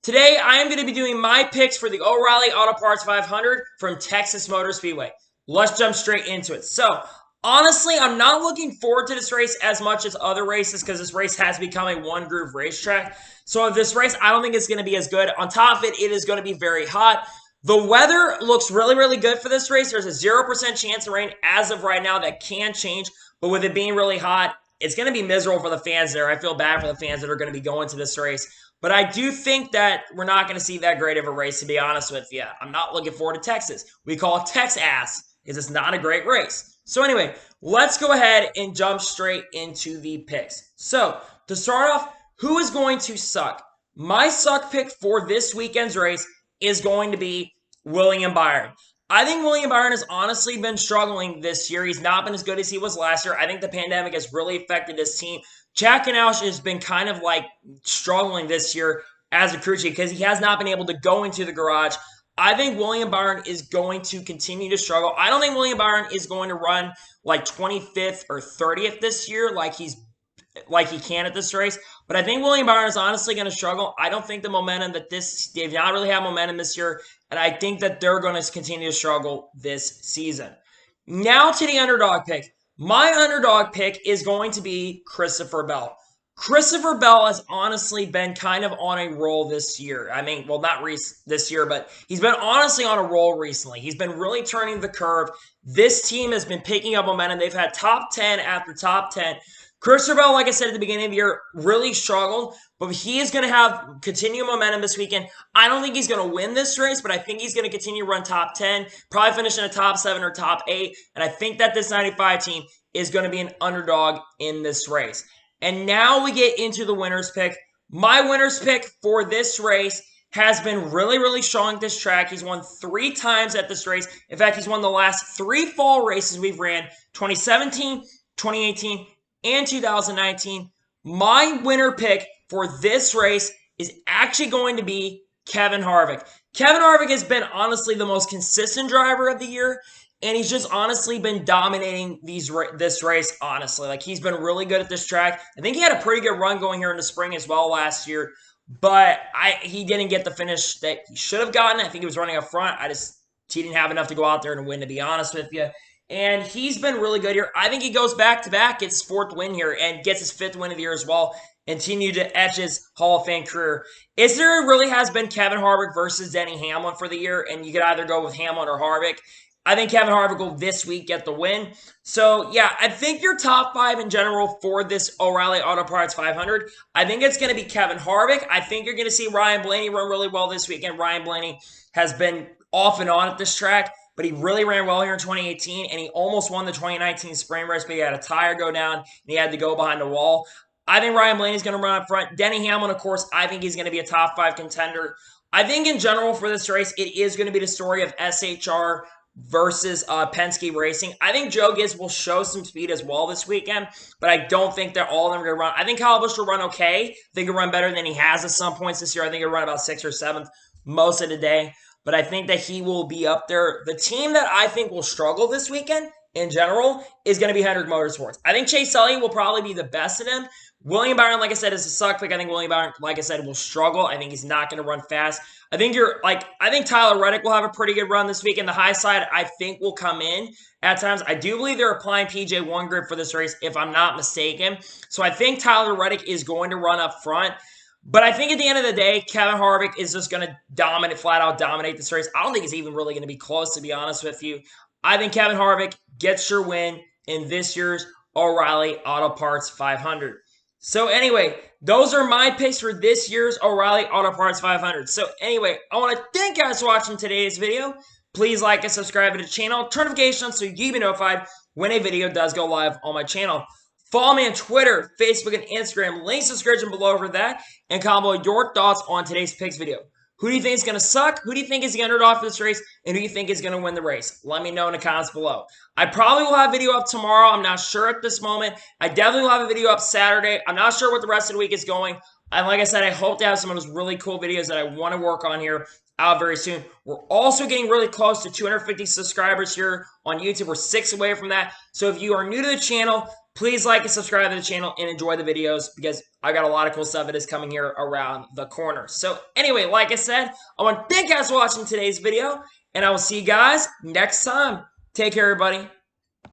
Today, I am going to be doing my picks for the O'Reilly Auto Parts 500 from Texas Motor Speedway. Let's jump straight into it. So, honestly, I'm not looking forward to this race as much as other races because this race has become a one-groove racetrack. So, this race, I don't think it's going to be as good. On top of it, it is going to be very hot. The weather looks really, really good for this race. There's a 0% chance of rain as of right now. That can change, but with it being really hot, it's going to be miserable for the fans there. I feel bad for the fans that are going to be going to this race. But I do think that we're not going to see that great of a race, to be honest with you. I'm not looking forward to Texas. We call it Tex-Ass because it's not a great race. So anyway, let's go ahead and jump straight into the picks. So to start off, who is going to suck? My suck pick for this weekend's race is going to be William Byron. I think William Byron has honestly been struggling this year. He's not been as good as he was last year. I think the pandemic has really affected his team. Jack Canaush has been kind of like struggling this year as a crew chief because he has not been able to go into the garage. I think William Byron is going to continue to struggle. I don't think William Byron is going to run like 25th or 30th this year like he can at this race. But I think William Byron is honestly going to struggle. I don't think the momentum they've not really had momentum this year. And I think that they're going to continue to struggle this season. Now to the underdog pick. My underdog pick is going to be Christopher Bell. Christopher Bell has honestly been kind of on a roll this year. I mean, well, not this year, but he's been honestly on a roll recently. He's been really turning the curve. This team has been picking up momentum. They've had top 10 after top 10. Christopher Bell, like I said at the beginning of the year, really struggled, but he is going to have continued momentum this weekend. I don't think he's going to win this race, but I think he's going to continue to run top 10, probably finish in a top 7 or top 8, and I think that this 95 team is going to be an underdog in this race. And now we get into the winner's pick. My winner's pick for this race has been really, really strong at this track. He's won 3 times at this race. In fact, he's won the last 3 fall races we've ran, 2017, 2018, and 2019. My winner pick for this race is actually going to be Kevin Harvick. Kevin Harvick has been honestly the most consistent driver of the year, and he's just honestly been dominating this race, honestly. Like, he's been really good at this track. I think he had a pretty good run going here in the spring as well last year, but he didn't get the finish that he should have gotten. I think he was running up front. He didn't have enough to go out there and win, to be honest with you. And he's been really good here. I think he goes back-to-back, gets his 4th win here, and gets his 5th win of the year as well. Continue to etch his Hall of Fame career. There really has been Kevin Harvick versus Denny Hamlin for the year, and you could either go with Hamlin or Harvick. I think Kevin Harvick will this week get the win. So, yeah, I think your top 5 in general for this O'Reilly Auto Parts 500, I think it's going to be Kevin Harvick. I think you're going to see Ryan Blaney run really well this weekend. Ryan Blaney has been off and on at this track, but he really ran well here in 2018, and he almost won the 2019 spring race, but he had a tire go down, and he had to go behind the wall. I think Ryan Blaney's going to run up front. Denny Hamlin, of course, I think he's going to be a top 5 contender. I think in general for this race, it is going to be the story of SHR versus Penske Racing. I think Joe Gibbs will show some speed as well this weekend, but I don't think that all of them are going to run. I think Kyle Busch will run okay. I think he'll run better than he has at some points this year. I think he'll run about 6th or 7th most of the day, but I think that he will be up there. The team that I think will struggle this weekend in general is going to be Hendrick Motorsports. I think Chase Elliott will probably be the best of them. William Byron, like I said, is a suck pick. I think William Byron, like I said, will struggle. I think he's not going to run fast. I think Tyler Reddick will have a pretty good run this week. And the high side, I think, will come in at times. I do believe they're applying PJ1 grip for this race, if I'm not mistaken. So I think Tyler Reddick is going to run up front. But I think at the end of the day, Kevin Harvick is just going to flat out dominate this race. I don't think it's even really going to be close, to be honest with you. I think Kevin Harvick gets your win in this year's O'Reilly Auto Parts 500. So anyway, those are my picks for this year's O'Reilly Auto Parts 500. So anyway, I want to thank you guys for watching today's video. Please like and subscribe to the channel. Turn notifications on so you be notified when a video does go live on my channel. Follow me on Twitter, Facebook, and Instagram. Links in the description below for that. And comment your thoughts on today's picks video. Who do you think is going to suck? Who do you think is the underdog for this race? And who do you think is going to win the race? Let me know in the comments below. I probably will have a video up tomorrow. I'm not sure at this moment. I definitely will have a video up Saturday. I'm not sure what the rest of the week is going. And like I said, I hope to have some of those really cool videos that I want to work on here out very soon. We're also getting really close to 250 subscribers here on YouTube. We're 6 away from that. So if you are new to the channel, Please like and subscribe to the channel and enjoy the videos because I got a lot of cool stuff that is coming here around the corner. So anyway, like I said, I want to thank you guys for watching today's video, and I will see you guys next time. Take care, everybody.